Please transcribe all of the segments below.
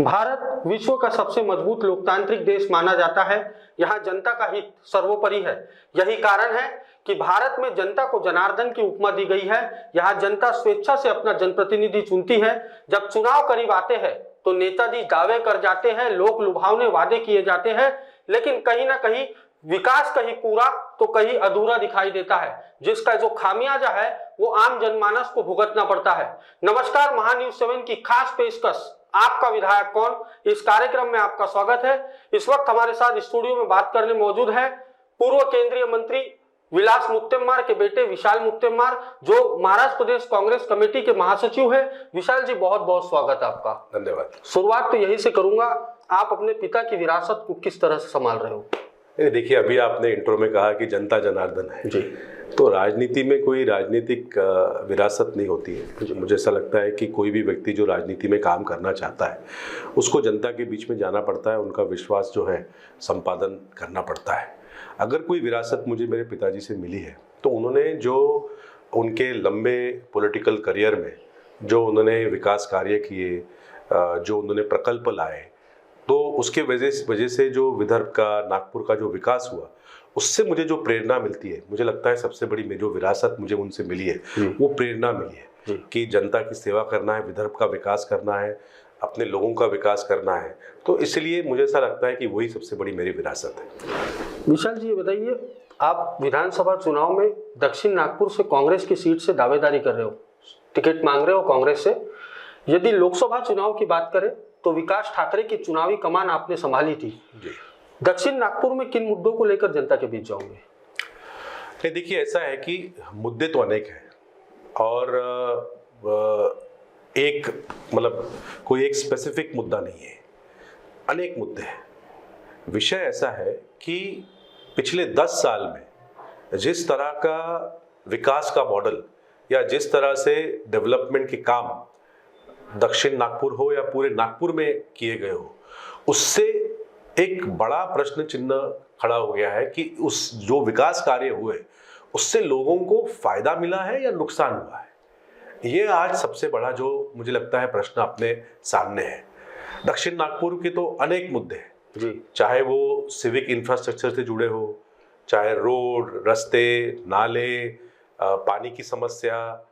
भारत विश्व का सबसे मजबूत लोकतांत्रिक देश माना जाता है। यहाँ जनता का हित सर्वोपरि है। यही कारण है कि भारत में जनता को जनार्दन की उपमा दी गई है। यहाँ जनता स्वेच्छा से अपना जनप्रतिनिधि चुनती है। जब चुनाव करीब आते हैं तो नेताजी दावे कर जाते हैं, लोक लुभावने वादे किए जाते हैं, लेकिन कहीं ना कहीं विकास कहीं पूरा तो कहीं अधूरा दिखाई देता है, जिसका जो खामियाजा है वो आम जनमानस को भुगतना पड़ता है। नमस्कार, महान्यूज 7 की खास पेशकश आपका विधायक कौन, इस कार्यक्रम में आपका स्वागत है। इस वक्त हमारे साथ स्टूडियो में बात करने मौजूद है पूर्व केंद्रीय मंत्री विलास मुत्तेमवार के बेटे विशाल मुत्तेमवार, जो महाराष्ट्र प्रदेश कांग्रेस कमेटी के महासचिव है। विशाल जी, बहुत बहुत स्वागत है आपका। धन्यवाद। शुरुआत तो यही से करूंगा, आप अपने पिता की विरासत को किस तरह से संभाल रहे हो? देखिए, अभी आपने इंट्रो में कहा कि जनता जनार्दन है जी, तो राजनीति में कोई राजनीतिक विरासत नहीं होती है। मुझे ऐसा लगता है कि कोई भी व्यक्ति जो राजनीति में काम करना चाहता है उसको जनता के बीच में जाना पड़ता है, उनका विश्वास जो है संपादन करना पड़ता है। अगर कोई विरासत मुझे मेरे पिताजी से मिली है तो उन्होंने जो उनके लंबे पॉलिटिकल करियर में जो उन्होंने विकास कार्य किए, जो उन्होंने प्रकल्प लाए, तो उसके वजह से जो विदर्भ का, नागपुर का जो विकास हुआ, उससे मुझे जो प्रेरणा मिलती है, मुझे लगता है सबसे बड़ी जो विरासत मुझे उनसे मिली है वो प्रेरणा मिली है कि जनता की सेवा करना है, विदर्भ का विकास करना है, अपने लोगों का विकास करना है। तो इसलिए मुझे ऐसा लगता है कि वही सबसे बड़ी मेरी विरासत है। विशाल जी, ये बताइए, आप विधानसभा चुनाव में दक्षिण नागपुर से कांग्रेस की सीट से दावेदारी कर रहे हो, टिकट मांग रहे हो कांग्रेस से। यदि लोकसभा चुनाव की बात करें तो विकास ठाकरे की चुनावी कमान आपने संभाली थी जी। दक्षिण नागपुर में किन मुद्दों को लेकर जनता के बीच जाओगे? देखिए, ऐसा है कि मुद्दे तो अनेक हैं और एक मतलब कोई एक स्पेसिफिक मुद्दा नहीं है, अनेक मुद्दे हैं। विषय ऐसा है कि पिछले 10 साल में जिस तरह का विकास का मॉडल या जिस तरह से डेवलपमेंट के काम दक्षिण नागपुर हो या पूरे नागपुर में किए गए हो, उससे एक बड़ा प्रश्न चिन्ह खड़ा हो गया है कि उस जो विकास कार्य हुए उससे लोगों को फायदा मिला है या नुकसान हुआ है। ये आज सबसे बड़ा जो मुझे लगता है प्रश्न अपने सामने है। दक्षिण नागपुर के तो अनेक मुद्दे हैं जी, चाहे वो सिविक इंफ्रास्ट्रक्चर से जुड़े हो, चाहे रोड, रास्ते, नाले, पानी की समस्या,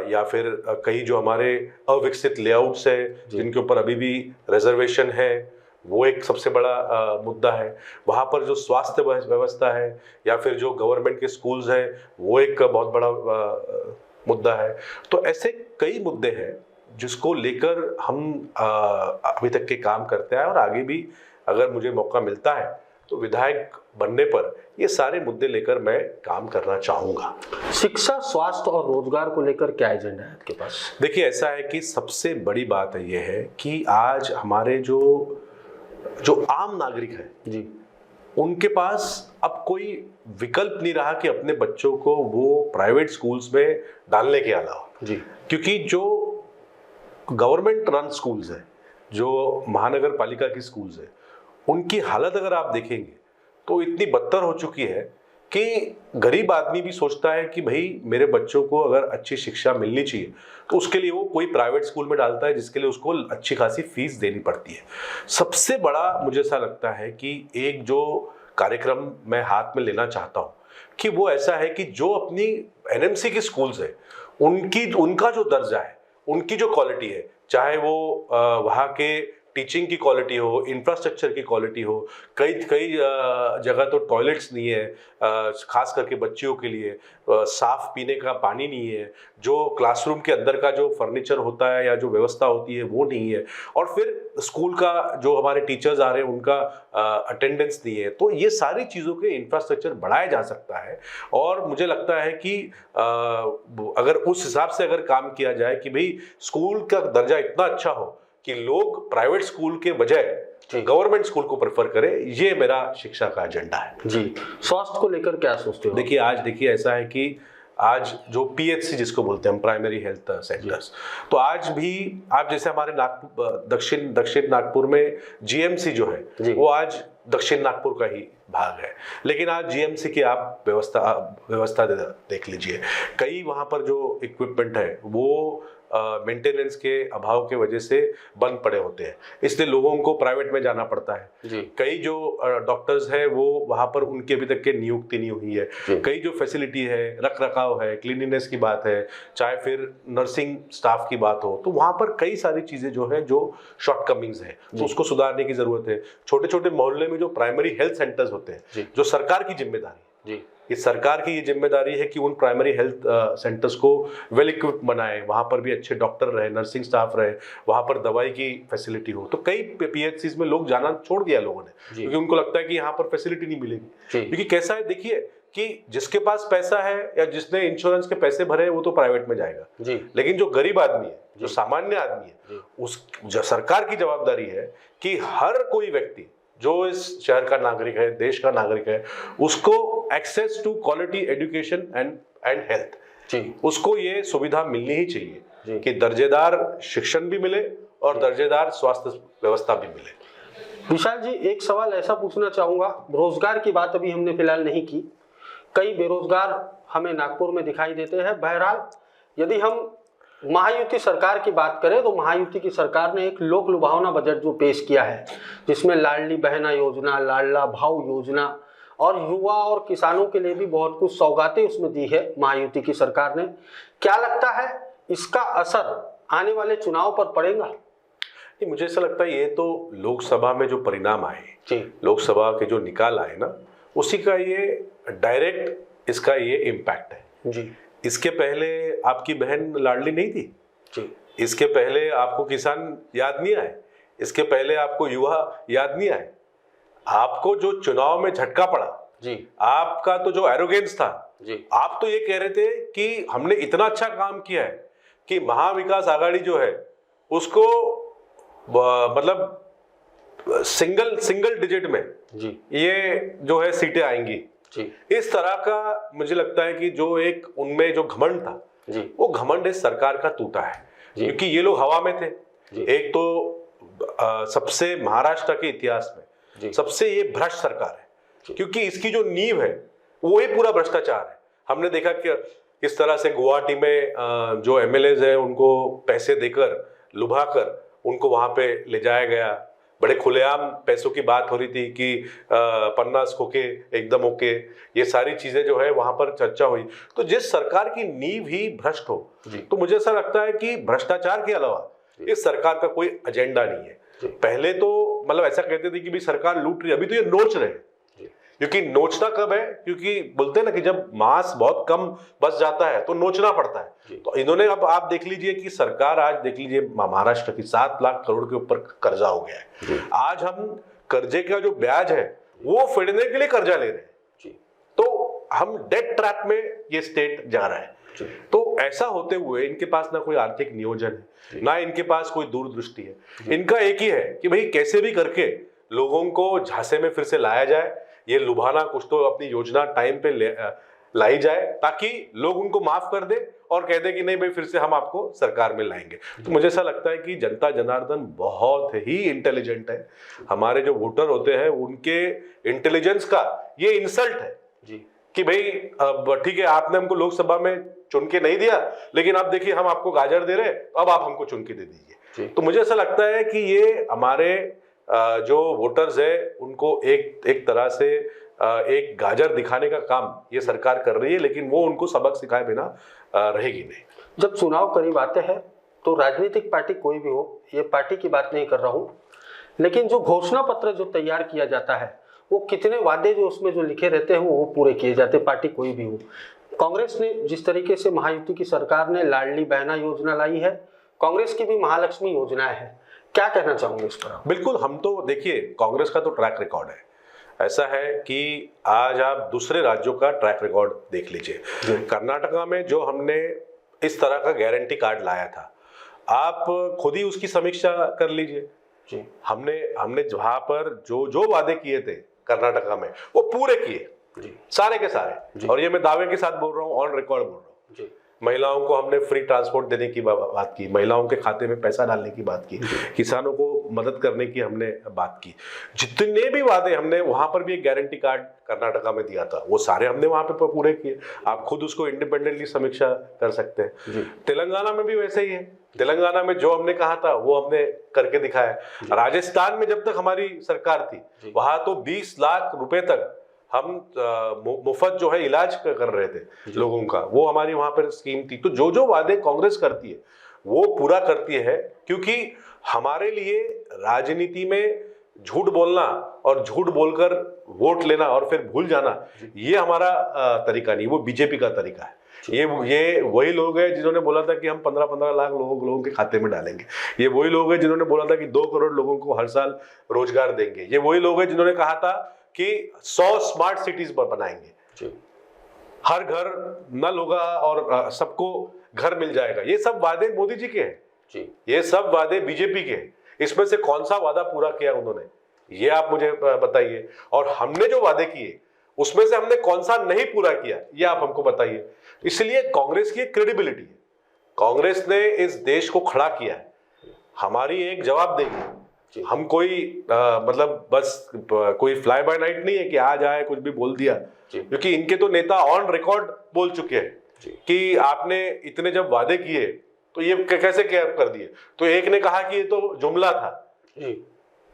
या फिर कई जो हमारे अविकसित लेआउट्स है जिनके ऊपर अभी भी रिजर्वेशन है, वो एक सबसे बड़ा मुद्दा है। वहाँ पर जो स्वास्थ्य व्यवस्था है या फिर जो गवर्नमेंट के स्कूल्स हैं, वो एक बहुत बड़ा मुद्दा है। तो ऐसे कई मुद्दे हैं जिसको लेकर हम अभी तक के काम करते हैं और आगे भी अगर मुझे मौका मिलता है तो विधायक बनने पर ये सारे मुद्दे लेकर मैं काम करना चाहूँगा। शिक्षा, स्वास्थ्य और रोजगार को लेकर क्या एजेंडा है आपके पास? देखिए, ऐसा है कि सबसे बड़ी बात है ये है कि आज हमारे जो आम नागरिक है जी, उनके पास अब कोई विकल्प नहीं रहा कि अपने बच्चों को वो प्राइवेट स्कूल्स में डालने के अलावा जी, क्योंकि जो गवर्नमेंट रन स्कूल्स है, जो महानगर पालिका की स्कूल्स है, उनकी हालत अगर आप देखेंगे तो इतनी बदतर हो चुकी है कि गरीब आदमी भी सोचता है कि भाई मेरे बच्चों को अगर अच्छी शिक्षा मिलनी चाहिए तो उसके लिए वो कोई प्राइवेट स्कूल में डालता है, जिसके लिए उसको अच्छी खासी फीस देनी पड़ती है। सबसे बड़ा मुझे ऐसा लगता है कि एक जो कार्यक्रम मैं हाथ में लेना चाहता हूँ कि वो ऐसा है कि जो अपनी एनएमसी की स्कूल्स है उनका जो दर्जा है, उनकी जो क्वालिटी है, चाहे वो वहाँ के टीचिंग की क्वालिटी हो, इंफ्रास्ट्रक्चर की क्वालिटी हो, कई जगह तो टॉयलेट्स नहीं है, खास करके बच्चियों के लिए साफ पीने का पानी नहीं है, जो क्लासरूम के अंदर का जो फर्नीचर होता है या जो व्यवस्था होती है वो नहीं है, और फिर स्कूल का जो हमारे टीचर्स आ रहे हैं उनका अटेंडेंस नहीं है। तो ये सारी चीज़ों के इंफ्रास्ट्रक्चर बढ़ाया जा सकता है और मुझे लगता है कि अगर उस हिसाब से अगर काम किया जाए कि भाई स्कूल का दर्जा इतना अच्छा हो कि लोग प्राइवेट स्कूल के बजाय गवर्नमेंट स्कूल को प्रेफर करें, ये मेरा शिक्षा का एजेंडा है जी। स्वास्थ्य को लेकर क्या सोचते हो? देखिए ऐसा है कि आज जो पीएचसी जिसको बोलते हैं हम, प्राइमरी हेल्थ सेंटर्स, तो आज भी आप जैसे हमारे दक्षिण नागपुर में जीएमसी जो है वो आज दक्षिण नागपुर का ही भाग है, लेकिन आज जीएमसी की आप व्यवस्था देख लीजिए, कई वहाँ पर जो इक्विपमेंट है वो मेंटेनेंस के अभाव के वजह से बंद पड़े होते हैं, इसलिए लोगों को प्राइवेट में जाना पड़ता है। कई जो डॉक्टर्स हैं वो वहां पर उनकी अभी तक के नियुक्ति नहीं हुई है। कई जो फैसिलिटी है, रख रखाव है, क्लीनिनेस की बात है, चाहे फिर नर्सिंग स्टाफ की बात हो, तो वहां पर कई सारी चीजें जो है जो शॉर्टकमिंग्स है, तो उसको सुधारने की जरूरत है। छोटे छोटे मोहल्ले में जो प्राइमरी हेल्थ सेंटर्स होते हैं, जो सरकार की जिम्मेदारी, ये सरकार की ये जिम्मेदारी है कि उन प्राइमरी हेल्थ सेंटर्स को वेल इक्विप्ड बनाए, वहां पर भी अच्छे डॉक्टर रहे, नर्सिंग स्टाफ रहे, वहां पर दवाई की फैसिलिटी हो। तो कई पीएचसीज में लोग जाना छोड़ दिया लोगों ने, क्योंकि उनको लगता है कि यहाँ पर फैसिलिटी नहीं मिलेगी। क्योंकि कैसा है, देखिए कि जिसके पास पैसा है या जिसने इंश्योरेंस के पैसे भरे वो तो प्राइवेट में जाएगा, लेकिन जो गरीब आदमी है, जो सामान्य आदमी है, उस सरकार की जवाबदारी है कि हर कोई व्यक्ति जो इस शहर का नागरिक है, देश का नागरिक है, उसको access to quality education and health, उसको ये सुविधा मिलनी ही चाहिए कि दर्जेदार शिक्षण भी मिले और दर्जेदार स्वास्थ्य व्यवस्था भी मिले। विशाल जी, एक सवाल ऐसा पूछना चाहूंगा, रोजगार की बात अभी हमने फिलहाल नहीं की, कई बेरोजगार हमें नागपुर में दिखाई देते हैं। बहरहाल यदि हम महायुति सरकार की बात करें तो महायुति की सरकार ने एक लोक लुभावना बजट जो पेश किया है, जिसमें लाडली बहना योजना, लाडला भाऊ योजना और युवा और किसानों के लिए भी बहुत कुछ सौगातें उसमें दी है महायुति की सरकार ने। क्या लगता है इसका असर आने वाले चुनाव पर पड़ेगा? मुझे ऐसा लगता है ये तो लोकसभा में जो परिणाम आए, लोकसभा के जो निकाल आए ना, उसी का ये डायरेक्ट इसका ये इम्पैक्ट है जी। इसके पहले आपकी बहन लाडली नहीं थी जी, इसके पहले आपको किसान याद नहीं आए, इसके पहले आपको युवा याद नहीं आए, आपको जो चुनाव में झटका पड़ा जी, आपका तो जो एरोगेंस था जी, आप तो ये कह रहे थे कि हमने इतना अच्छा काम किया है कि महाविकास आघाड़ी जो है उसको मतलब सिंगल डिजिट में जी ये जो है सीटें आएंगी जी। इस तरह का मुझे लगता है कि जो एक उनमें जो घमंड था जी, वो घमंड इस सरकार का टूटा है, क्योंकि ये लोग हवा में थे जी। एक तो सबसे महाराष्ट्र के इतिहास में जी, सबसे ये भ्रष्ट सरकार है, क्योंकि इसकी जो नींव है वो ही पूरा भ्रष्टाचार है। हमने देखा कि किस तरह से गुवाहाटी में जो एमएलएज है उनको पैसे देकर लुभाकर उनको वहां पे ले जाया गया, बड़े खुलेआम पैसों की बात हो रही थी कि 50 खोके एकदम ओके, ये सारी चीजें जो है वहां पर चर्चा हुई। तो जिस सरकार की नींव ही भ्रष्ट हो, तो मुझे ऐसा लगता है कि भ्रष्टाचार के अलावा इस सरकार का कोई एजेंडा नहीं है। पहले तो मतलब ऐसा कहते थे कि भाई सरकार लूट रही है, अभी तो ये नोच रहे हैं, क्योंकि नोचना कब है, क्योंकि बोलते हैं ना कि जब मांस बहुत कम बच जाता है तो नोचना पड़ता है। तो इन्होंने, अब आप देख लीजिए कि सरकार आज देख लीजिए महाराष्ट्र की 7 लाख करोड़ के ऊपर कर्जा हो गया है। आज हम कर्जे का जो ब्याज है वो फेडने के लिए कर्जा ले रहे हैं, तो हम डेट ट्रैप में ये स्टेट जा रहा है। तो ऐसा होते हुए इनके पास ना कोई आर्थिक नियोजन है, ना इनके पास कोई दूरदृष्टि है। इनका एक ही है कि भाई कैसे भी करके लोगों को झांसे में फिर से लाया जाए, ये लुभाना कुछ तो अपनी योजना टाइम पे लाई जाए ताकि लोग उनको माफ कर दे और कह दे कि नहीं भाई फिर से हम आपको सरकार में लाएंगे। तो मुझे ऐसा लगता है कि जनता जनार्दन बहुत ही इंटेलिजेंट है। हमारे जो वोटर होते हैं उनके इंटेलिजेंस का ये इंसल्ट है जी, कि भाई अब ठीक है आपने हमको लोकसभा में चुन के नहीं दिया, लेकिन अब देखिए हम आपको गाजर दे रहे हैं, तो अब आप हमको चुन के दे दीजिए। तो मुझे ऐसा लगता है कि ये हमारे जो वोटर्स है उनको एक तरह से एक गाजर दिखाने का काम ये सरकार कर रही है, लेकिन वो उनको सबक सिखाए बिना रहेगी नहीं। जब चुनाव करीब आते हैं तो राजनीतिक पार्टी कोई भी हो, ये पार्टी की बात नहीं कर रहा हूँ, लेकिन जो घोषणा पत्र जो तैयार किया जाता है वो कितने वादे जो उसमें जो लिखे रहते हैं वो पूरे किए जाते, पार्टी कोई भी हो। कांग्रेस ने जिस तरीके से महायुति की सरकार ने लाडली बहना योजना लाई है, कांग्रेस की भी महालक्ष्मी योजनाएं हैं, क्या कहना चाहूंगे इस पर? बिल्कुल, हम तो देखिए कांग्रेस का तो ट्रैक रिकॉर्ड है, ऐसा है कि आज आप दूसरे राज्यों का ट्रैक रिकॉर्ड देख लीजिए। कर्नाटका में जो हमने इस तरह का गारंटी कार्ड लाया था, आप खुद ही उसकी समीक्षा कर लीजिए। हमने वहां पर जो वादे किए थे कर्नाटका में वो पूरे किए सारे के सारे, और ये मैं दावे के साथ बोल रहा हूँ, ऑन रिकॉर्ड बोल रहा हूँ। महिलाओं को हमने फ्री ट्रांसपोर्ट देने की बात की, महिलाओं के खाते में पैसा डालने की बात की, किसानों को मदद करने की हमने बात की। जितने भी वादे हमने, वहां पर भी एक गारंटी कार्ड कर्नाटका में दिया था, वो सारे हमने वहां पे पूरे किए। आप खुद उसको इंडिपेंडेंटली समीक्षा कर सकते हैं। तेलंगाना में भी वैसे ही है। तेलंगाना में जो हमने कहा था वो हमने करके दिखाया। राजस्थान में जब तक हमारी सरकार थी, वहां तो 20 लाख रुपए तक हम मुफ्त जो है इलाज कर रहे थे लोगों का, वो हमारी वहां पर स्कीम थी। तो जो जो वादे कांग्रेस करती है वो पूरा करती है, क्योंकि हमारे लिए राजनीति में झूठ बोलना और झूठ बोलकर वोट लेना और फिर भूल जाना, ये हमारा तरीका नहीं, वो बीजेपी का तरीका है। ये वही लोग हैं जिन्होंने बोला था कि हम 15-15 लाख लोगों के खाते में डालेंगे। ये वही लोग हैं जिन्होंने बोला था कि 2 करोड़ लोगों को हर साल रोजगार देंगे। ये वही लोग हैं जिन्होंने कहा था कि 100 स्मार्ट सिटीज बनाएंगे, हर घर नल होगा और सबको घर मिल जाएगा। ये सब वादे मोदी जी के हैं, ये सब वादे बीजेपी के हैं। इसमें से कौन सा वादा पूरा किया उन्होंने, ये आप मुझे बताइए। और हमने जो वादे किए उसमें से हमने कौन सा नहीं पूरा किया, ये आप हमको बताइए। इसलिए कांग्रेस की क्रेडिबिलिटी है, कांग्रेस ने इस देश को खड़ा किया है, हमारी एक जवाब देगी। हम कोई मतलब बस कोई फ्लाई बाय नाइट नहीं है कि आज आए कुछ भी बोल दिया, क्योंकि इनके तो नेता ऑन रिकॉर्ड बोल चुके हैं कि आपने इतने जब वादे किए तो ये कैसे क्या कर दिए। तो एक ने कहा कि ये तो जुमला था,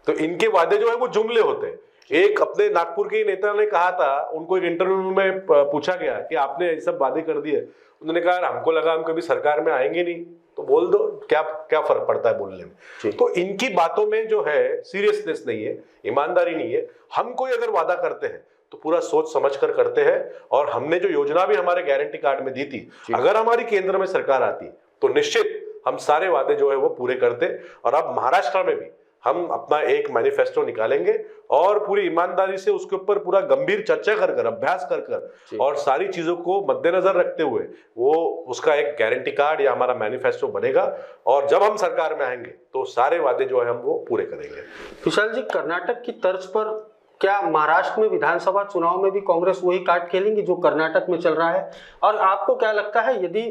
तो इनके वादे जो है वो जुमले होते हैं। एक अपने नागपुर के नेता ने कहा था, उनको एक इंटरव्यू में पूछा गया कि आपने ये सब वादे कर दिए, उन्होंने कहा हमको लगा हम कभी सरकार में आएंगे नहीं, तो बोल दो, क्या क्या फर्क पड़ता है बोलने में। तो इनकी बातों में जो है सीरियसनेस नहीं है, ईमानदारी नहीं है। हम कोई अगर वादा करते हैं तो पूरा सोच समझ कर करते हैं। और हमने जो योजना भी हमारे गारंटी कार्ड में दी थी, अगर हमारी केंद्र में सरकार आती तो निश्चित हम सारे वादे जो है वो पूरे करते। और अब महाराष्ट्र में भी हम अपना एक मैनिफेस्टो निकालेंगे और पूरी ईमानदारी से उसके ऊपर पूरा गंभीर चर्चा कर अभ्यास कर और सारी चीजों को मद्देनजर रखते हुए वो उसका एक गारंटी कार्ड या हमारा मैनिफेस्टो बनेगा। और जब हम सरकार में आएंगे तो सारे वादे जो है हम वो पूरे करेंगे। विशाल जी, कर्नाटक की तर्ज पर क्या महाराष्ट्र में विधानसभा चुनाव में भी कांग्रेस वही कार्ड खेलेंगी जो कर्नाटक में चल रहा है? और आपको क्या लगता है, यदि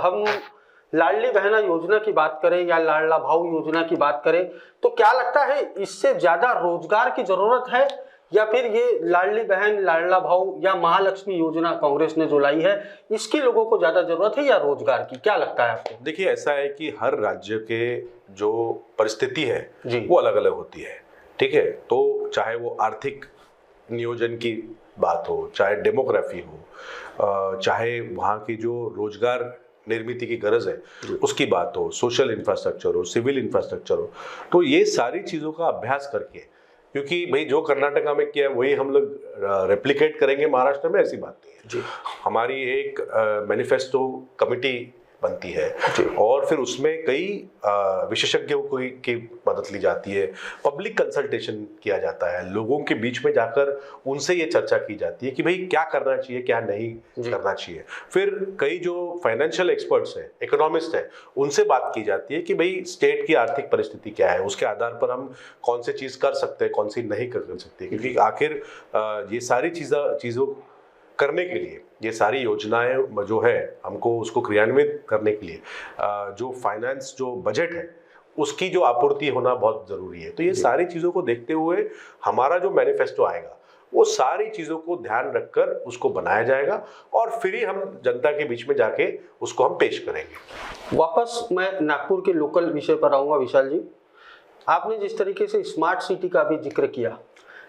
हम लाडली बहना योजना की बात करें या लाडला भाऊ योजना की बात करें, तो क्या लगता है इससे ज्यादा रोजगार की जरूरत है, या फिर ये लाडली बहन, लाडला भाऊ या महालक्ष्मी योजना कांग्रेस ने जो लाई है, इसकी लोगों को ज्यादा जरूरत है या रोजगार की? क्या लगता है आपको? देखिए, ऐसा है कि हर राज्य के जो परिस्थिति है वो अलग अलग होती है, ठीक है। तो चाहे वो आर्थिक नियोजन की बात हो, चाहे डेमोग्राफी हो, चाहे वहाँ की जो रोजगार निर्मित की गरज है उसकी बात हो, सोशल इंफ्रास्ट्रक्चर हो, सिविल इंफ्रास्ट्रक्चर हो, तो ये सारी चीज़ों का अभ्यास करके, क्योंकि भाई जो कर्नाटका में किया वही हम लोग रेप्लिकेट करेंगे महाराष्ट्र में, ऐसी बात नहीं है। हमारी एक मैनिफेस्टो कमेटी बनती है और फिर उसमें कई विशेषज्ञों की मदद ली जाती है, पब्लिक कंसल्टेशन किया जाता है, लोगों के बीच में जाकर उनसे ये चर्चा की जाती है कि भाई क्या करना चाहिए, क्या नहीं करना चाहिए। फिर कई जो फाइनेंशियल एक्सपर्ट्स हैं, इकोनॉमिस्ट हैं, उनसे बात की जाती है कि भाई स्टेट की आर्थिक परिस्थिति क्या है, उसके आधार पर हम कौन सी चीज़ कर सकते हैं, कौन सी नहीं कर सकते। क्योंकि आखिर ये सारी चीज़ों करने के लिए, ये सारी योजनाएं जो है हमको उसको क्रियान्वित करने के लिए जो फाइनेंस, जो बजट है, उसकी जो आपूर्ति होना बहुत ज़रूरी है। तो ये सारी चीज़ों को देखते हुए हमारा जो मैनिफेस्टो आएगा वो सारी चीज़ों को ध्यान रखकर उसको बनाया जाएगा और फिर ही हम जनता के बीच में जाके उसको हम पेश करेंगे। वापस मैं नागपुर के लोकल विषय पर आऊँगा। विशाल जी, आपने जिस तरीके से स्मार्ट सिटी का भी जिक्र किया,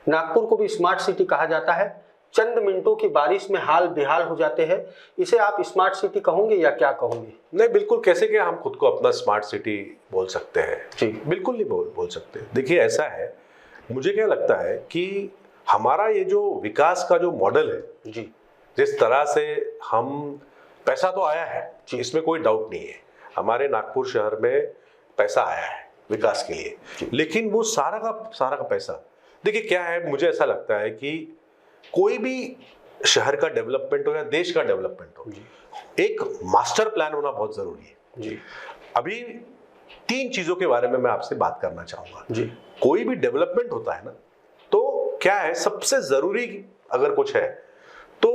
नागपुर को भी स्मार्ट सिटी कहा जाता है। चंद मिनटों की बारिश में हाल बेहाल हो जाते हैं, इसे आप स्मार्ट सिटी कहोगे या क्या कहोगे? नहीं, बिल्कुल, कैसे क्या हम खुद को अपना स्मार्ट सिटी बोल सकते हैं? जी, बिल्कुल नहीं बोल सकते। देखिए, ऐसा है, मुझे क्या लगता है कि हमारा ये जो विकास का जो मॉडल है जी, जिस तरह से हम, पैसा तो आया है, इसमें कोई डाउट नहीं है, हमारे नागपुर शहर में पैसा आया है विकास के लिए, लेकिन वो सारा का पैसा, देखिए क्या है, मुझे ऐसा लगता है कि कोई भी शहर का डेवलपमेंट हो या देश का डेवलपमेंट हो, एक मास्टर प्लान होना बहुत जरूरी है जी। अभी 3 चीजों के बारे में मैं आपसे बात करना चाहूंगा जी। कोई भी डेवलपमेंट होता है ना, तो क्या है, सबसे जरूरी अगर कुछ है तो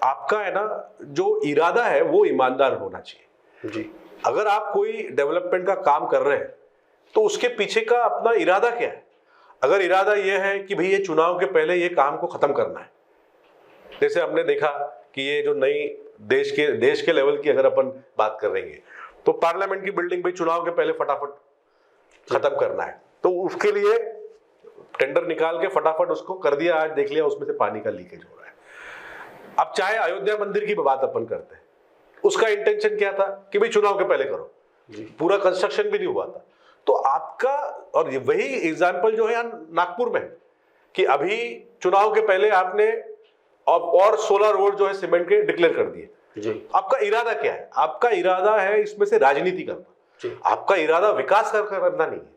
आपका है ना जो इरादा है वो ईमानदार होना चाहिए जी। अगर आप कोई डेवलपमेंट का काम कर रहे हैं तो उसके पीछे का अपना इरादा क्या है? अगर इरादा यह है कि भाई ये चुनाव के पहले ये काम को खत्म करना है, जैसे हमने देखा कि ये जो नई देश के लेवल की अगर अपन बात कर रहे हैं तो पार्लियामेंट की बिल्डिंग भी चुनाव के पहले फटाफट खत्म करना है, तो उसके लिए टेंडर निकाल के फटाफट उसको कर दिया। आज देख लिया उसमें से पानी का लीकेज हो रहा है। अब चाहे अयोध्या मंदिर की बात अपन करते हैं, उसका इंटेंशन क्या था कि भाई चुनाव के पहले करो, पूरा कंस्ट्रक्शन भी नहीं हुआ था। तो आपका और वही एग्जाम्पल जो है यहाँ नागपुर में कि अभी चुनाव के पहले आपने और 16 रोड जो है सीमेंट के डिक्लेयर कर दिए जी। आपका इरादा क्या है? आपका इरादा है इसमें से राजनीति करना, आपका इरादा विकास करना नहीं है।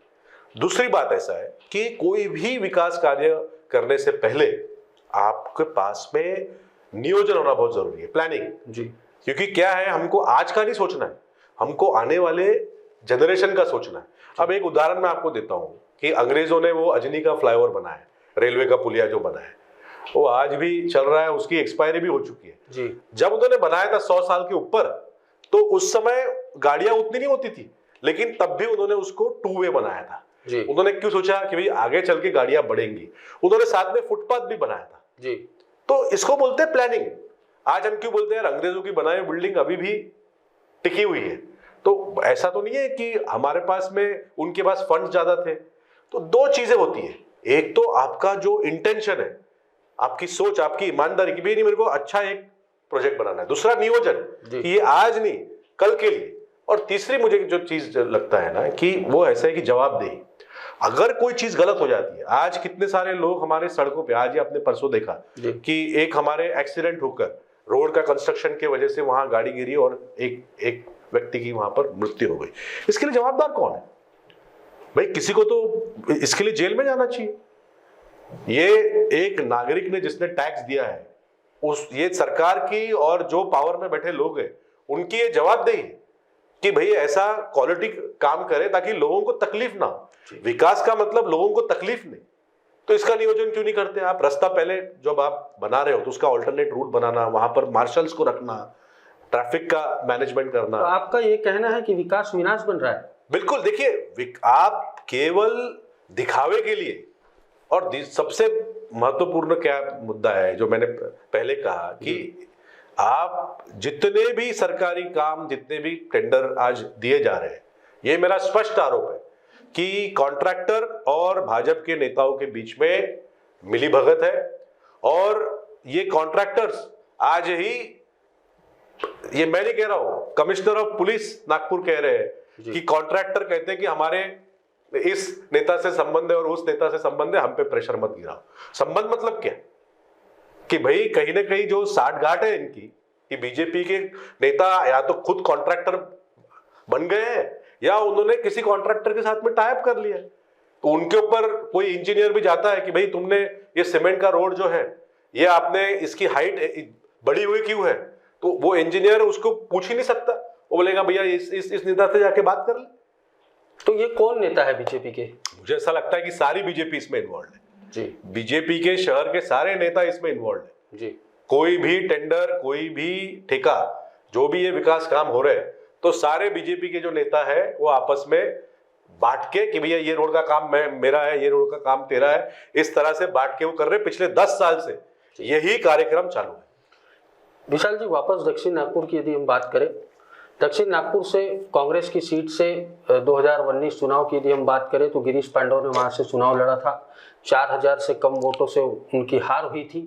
दूसरी बात ऐसा है कि कोई भी विकास कार्य करने से पहले आपके पास में नियोजन होना बहुत जरूरी है, प्लानिंग जी। क्योंकि क्या है, हमको आज का नहीं सोचना है, हमको आने वाले जनरेशन का सोचना है। अब एक उदाहरण मैं आपको देता हूं कि अंग्रेजों ने वो अजनी का फ्लाईओवर बनाया, रेलवे का पुलिया जो बना है, वो आज भी चल रहा है, उसकी एक्सपायरी भी हो चुकी है जी। जब उन्होंने बनाया था 100 साल के ऊपर, तो उस समय गाड़ियां उतनी नहीं होती थी, लेकिन तब भी उन्होंने उसको 2 वे बनाया था जी। उन्होंने क्यों सोचा कि भाई आगे चल के गाड़ियां बढ़ेंगी, उन्होंने साथ में फुटपाथ भी बनाया था जी। तो इसको बोलते हैं प्लानिंग। आज हम क्यों बोलते हैं अंग्रेजों की बनाई बिल्डिंग अभी भी टिकी हुई है? तो ऐसा तो नहीं है कि हमारे पास में उनके पास फंड ज्यादा थे। तो 2 चीजें होती है, एक तो आपका जो इंटेंशन है, आपकी सोच, आपकी ईमानदारी की भी नहीं मेरे को अच्छा एक प्रोजेक्ट बनाना है। दूसरा नियोजन कि ये आज नहीं कल के लिए। और तीसरी मुझे जो चीज लगता है ना कि वो ऐसा है कि जवाबदेही। अगर कोई चीज गलत हो जाती है, आज कितने सारे लोग हमारे सड़कों पे, आज ही आपने परसों देखा कि एक हमारे एक्सीडेंट होकर रोड का कंस्ट्रक्शन की वजह से वहां गाड़ी गिरी और एक व्यक्ति की वहां पर मृत्यु हो गई। इसके लिए जवाबदार कौन है भाई? किसी को तो इसके लिए जेल में जाना चाहिए। ये एक नागरिक ने जिसने टैक्स दिया है, ये सरकार की और जो पावर में बैठे लोग हैं उनकी ये जवाबदेही है कि भाई ऐसा क्वालिटी काम करे ताकि लोगों को तकलीफ ना हो। विकास का मतलब लोगों को तकलीफ नहीं, तो इसका नियोजन क्यों नहीं करते आप? रास्ता पहले जब आप बना रहे हो तो उसका ऑल्टरनेट रूट बनाना, वहां पर मार्शल्स को रखना, ट्रैफिक का मैनेजमेंट करना। तो आपका ये कहना है कि विकास विनाश बन रहा है? बिल्कुल। देखिए, आप केवल दिखावे के लिए, और सबसे महत्वपूर्ण क्या मुद्दा है जो मैंने पहले कहा कि आप जितने भी सरकारी काम, जितने भी टेंडर आज दिए जा रहे हैं, ये मेरा स्पष्ट आरोप है कि कॉन्ट्रैक्टर और भाजपा के नेताओं के बीच में मिलीभगत है। और ये कॉन्ट्रैक्टर्स आज ही, ये मैं नहीं कह रहा हूं, कमिश्नर ऑफ पुलिस नागपुर कह रहे हैं कि कॉन्ट्रैक्टर कहते हैं कि हमारे इस नेता से संबंध है और उस नेता से संबंध है, हम पे प्रेशर मत गिराओ। संबंध मतलब क्या कि भाई कहीं ना कहीं जो साठगांठ है इनकी कि बीजेपी के नेता या तो खुद कॉन्ट्रैक्टर बन गए हैं या उन्होंने किसी कॉन्ट्रैक्टर के साथ में टाई अप कर लिया है। तो उनके ऊपर कोई इंजीनियर भी जाता है कि भाई तुमने ये सीमेंट का रोड जो है, ये आपने इसकी हाइट बड़ी हुई क्यों है, तो वो इंजीनियर उसको पूछ ही नहीं सकता, वो बोलेगा भैया इस नेता से जाके बात कर ले। तो ये कौन नेता है बीजेपी के? मुझे ऐसा लगता है कि सारी बीजेपी इसमें इन्वॉल्व है जी। बीजेपी के शहर के सारे नेता इसमें इन्वॉल्व है जी। कोई भी टेंडर, कोई भी ठेका, जो भी ये विकास काम हो रहे हैं, तो सारे बीजेपी के जो नेता है वो आपस में बांट के कि भैया ये रोड का काम मेरा है, ये रोड का काम तेरा है, इस तरह से बांट के वो कर रहे। पिछले 10 साल से यही कार्यक्रम चालू है। विशाल जी, वापस दक्षिण नागपुर की यदि हम बात करें, दक्षिण नागपुर से कांग्रेस की सीट से 2019 चुनाव की यदि हम बात करें तो गिरीश पांडव ने वहां से चुनाव लड़ा था। 4000 से कम वोटों से उनकी हार हुई थी।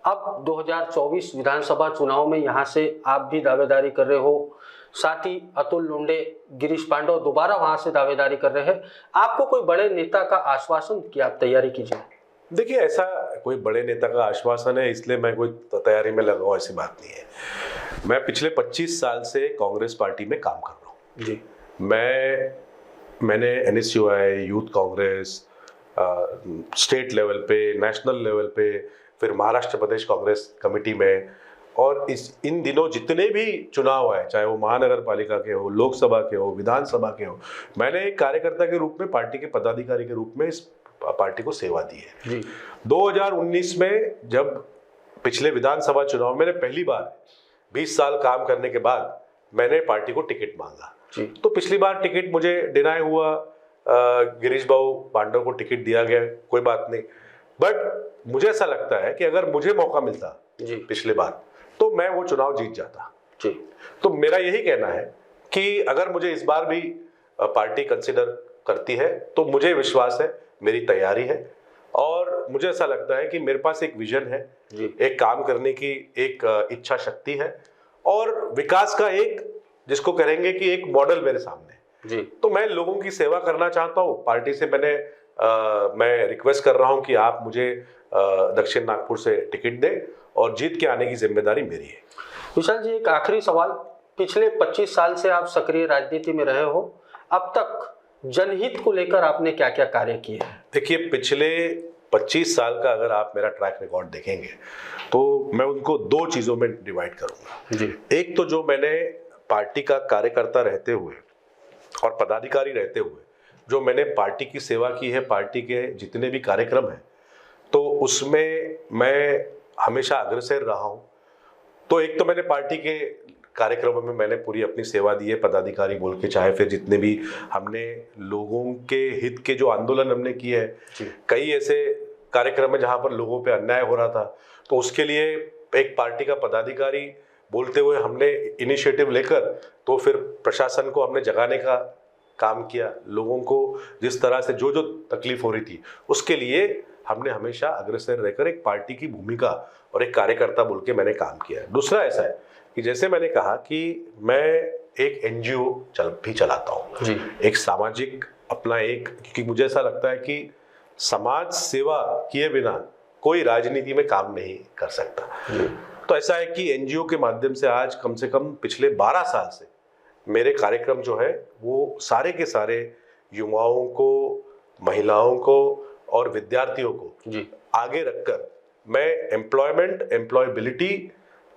अब 2024 विधानसभा चुनाव में यहाँ से आप भी दावेदारी कर रहे हो, साथ ही अतुल लुंडे, गिरीश पांडव दोबारा वहां से दावेदारी कर रहे हैं। आपको कोई बड़े नेता का आश्वासन कि आप तैयारी कीजिए? देखिए, ऐसा कोई बड़े नेता का आश्वासन है इसलिए मैं कोई तैयारी में लगा हूं, ऐसी बात नहीं है। मैं पिछले 25 साल से कांग्रेस पार्टी में काम कर रहा हूँ जी। मैंने NSUI, youth Congress, state level पे, नेशनल लेवल पे, फिर महाराष्ट्र प्रदेश कांग्रेस कमेटी में, और इन दिनों जितने भी चुनाव आए, चाहे वो महानगर पालिका के हो, लोकसभा के हो, विधानसभा के हो, मैंने एक कार्यकर्ता के रूप में, पार्टी के पदाधिकारी के रूप में इस पार्टी को सेवा दी है जी। 2019 में जब पिछले विधानसभा चुनाव, मैंने पहली बार 20 साल काम करने के बाद मैंने पार्टी को टिकट मांगा जी। तो पिछली बार टिकट मुझे डिनाई हुआ, गिरीश भाऊ पांडव को टिकट दिया गया, कोई बात नहीं, बट मुझे ऐसा लगता है कि अगर मुझे मौका मिलता जी पिछले बार तो मैं वो चुनाव जीत जाता जी। तो मेरा यही कहना है कि अगर मुझे इस बार भी पार्टी कंसिडर करती है तो मुझे विश्वास है, मेरी तैयारी है, और मुझे ऐसा लगता है कि मेरे पास एक विजन है, एक काम करने की एक इच्छा शक्ति है, और विकास का एक जिसको कहेंगे कि एक मॉडल मेरे सामने जी। तो मैं लोगों की सेवा करना चाहता हूँ। पार्टी से मैं रिक्वेस्ट कर रहा हूँ कि आप मुझे दक्षिण नागपुर से टिकट दें और जीत के आने की जिम्मेदारी मेरी है। विशाल जी, एक आखिरी सवाल, पिछले 25 साल से आप सक्रिय राजनीति में रहे हो, अब तक जनहित को लेकर आपने क्या क्या कार्य किए हैं? देखिए, पिछले 25 साल का अगर आप मेरा ट्रैक रिकॉर्ड देखेंगे तो मैं उनको 2 चीजों में डिवाइड करूंगा जी। एक तो जो मैंने पार्टी का कार्यकर्ता रहते हुए और पदाधिकारी रहते हुए जो मैंने पार्टी की सेवा की है, पार्टी के जितने भी कार्यक्रम हैं तो उसमें मैं हमेशा अग्रसर रहा हूं। तो एक तो मैंने पार्टी के कार्यक्रमों में मैंने पूरी अपनी सेवा दी है, पदाधिकारी बोल के, चाहे फिर जितने भी हमने लोगों के हित के जो आंदोलन हमने किए हैं, कई ऐसे कार्यक्रम है जहां पर लोगों पे अन्याय हो रहा था, तो उसके लिए एक पार्टी का पदाधिकारी बोलते हुए हमने इनिशिएटिव लेकर तो फिर प्रशासन को हमने जगाने का काम किया। लोगों को जिस तरह से जो जो तकलीफ हो रही थी उसके लिए हमने हमेशा अग्रसर रहकर एक पार्टी की भूमिका और एक कार्यकर्ता बोल के मैंने काम किया है। दूसरा ऐसा है कि जैसे मैंने कहा कि मैं एक एनजीओ भी चलाता हूँ, एक सामाजिक अपना एक, क्योंकि मुझे ऐसा लगता है कि समाज सेवा किए बिना कोई राजनीति में काम नहीं कर सकता। तो ऐसा है कि एनजीओ के माध्यम से आज कम से कम पिछले 12 साल से मेरे कार्यक्रम जो है वो सारे के सारे युवाओं को, महिलाओं को और विद्यार्थियों को जी आगे रखकर मैं एम्प्लॉयमेंट, एम्प्लॉयबिलिटी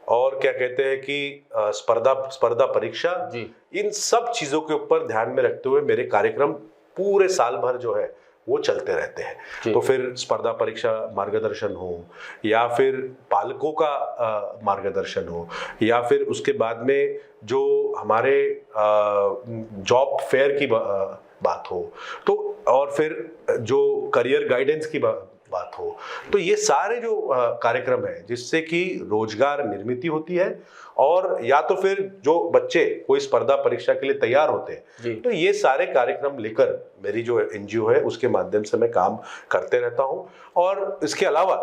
और क्या कहते हैं कि स्पर्धा परीक्षा जी, इन सब चीजों के ऊपर ध्यान में रखते हुए मेरे कार्यक्रम पूरे साल भर जो है वो चलते रहते हैं। तो फिर स्पर्धा परीक्षा मार्गदर्शन हो या फिर पालकों का मार्गदर्शन हो या फिर उसके बाद में जो हमारे जॉब फेयर की बात हो, तो और फिर जो करियर गाइडेंस की बात हो, तो ये सारे जो कार्यक्रम है जिससे कि रोजगार निर्मित होती है, और या तो फिर जो बच्चे कोई स्पर्धा परीक्षा के लिए तैयार होते हैं, तो ये सारे कार्यक्रम लेकर मेरी जो एनजीओ है उसके माध्यम से मैं काम करते रहता हूं। और इसके अलावा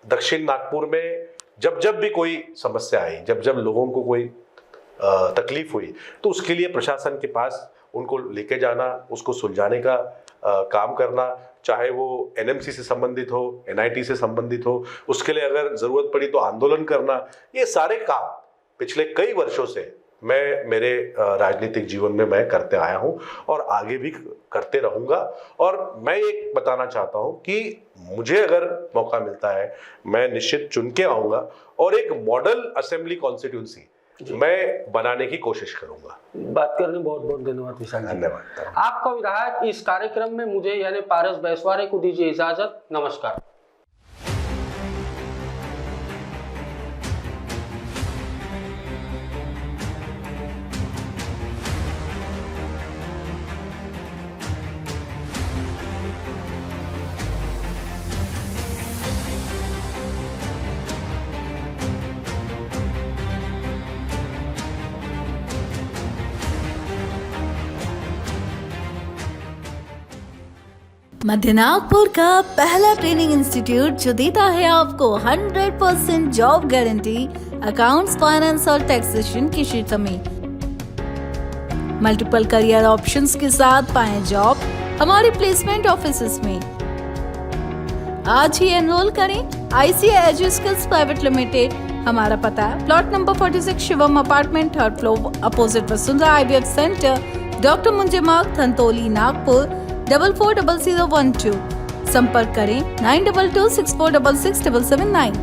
दक्षिण नागपुर में जब जब भी कोई समस्या आई, जब जब लोगों को कोई तकलीफ हुई, तो उसके लिए प्रशासन के पास उनको लेके जाना, उसको सुलझाने का काम करना, चाहे वो एनएमसी से संबंधित हो, एनआईटी से संबंधित हो, उसके लिए अगर जरूरत पड़ी तो आंदोलन करना, ये सारे काम पिछले कई वर्षों से मैं मेरे राजनीतिक जीवन में मैं करते आया हूं और आगे भी करते रहूंगा। और मैं एक बताना चाहता हूं कि मुझे अगर मौका मिलता है मैं निश्चित चुन के आऊंगा और एक मॉडल असेंबली कॉन्स्टिट्यूंसी मैं बनाने की कोशिश करूंगा। बात करने बहुत बहुत धन्यवाद विशाल जी। धन्यवाद। आपका विधायक इस कार्यक्रम में मुझे यानी पारस बैसवारे को दीजिए इजाजत। नमस्कार। मध्य नागपुर का पहला ट्रेनिंग इंस्टीट्यूट जो देता है आपको 100% जॉब गारंटी अकाउंट्स, फाइनेंस और टैक्सेशन के क्षेत्र में। मल्टीपल करियर ऑप्शंस के साथ पाएं जॉब हमारे प्लेसमेंट ऑफिसेस में। आज ही एनरोल करें ICI एजुस्किल्स प्राइवेट लिमिटेड। हमारा पता है plot number 46 Shivam apartment, 3rd floor, opposite Vasundhara IVF centre, doctor Munje Marg, Dhantoli, Nagpur 440012। संपर्क करें 9226466779।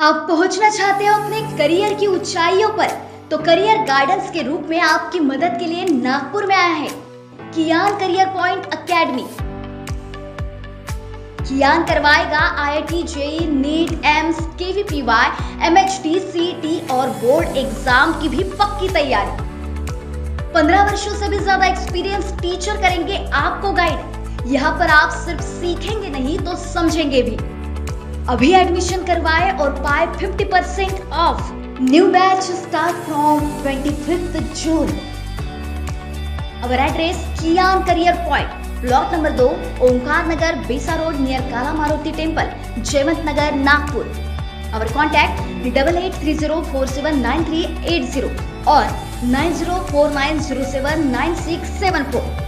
आप पहुंचना चाहते हो अपने करियर की ऊंचाइयों पर, तो करियर गाइडेंस के रूप में आपकी मदद के लिए नागपुर में आया है कियान करियर पॉइंट एकेडमी। कियान करवाएगा IIT, JEE, NEET, AIIMS, KVPY, MHT, CET और बोर्ड एग्जाम की भी पक्की तैयारी। 15 वर्षों से भी ज्यादा एक्सपीरियंस टीचर करेंगे आपको गाइड। यहाँ पर आप सिर्फ सीखेंगे नहीं तो समझेंगे भी। अभी एडमिशन करवाए और पाए 50% off. New batch start from 25th June। Our address कियान career point, plot number 2, Omkar Nagar, Besa road near Kala Maruti temple, Jaywant Nagar, Nagpur. Our contact 8830479380 और 9049079674।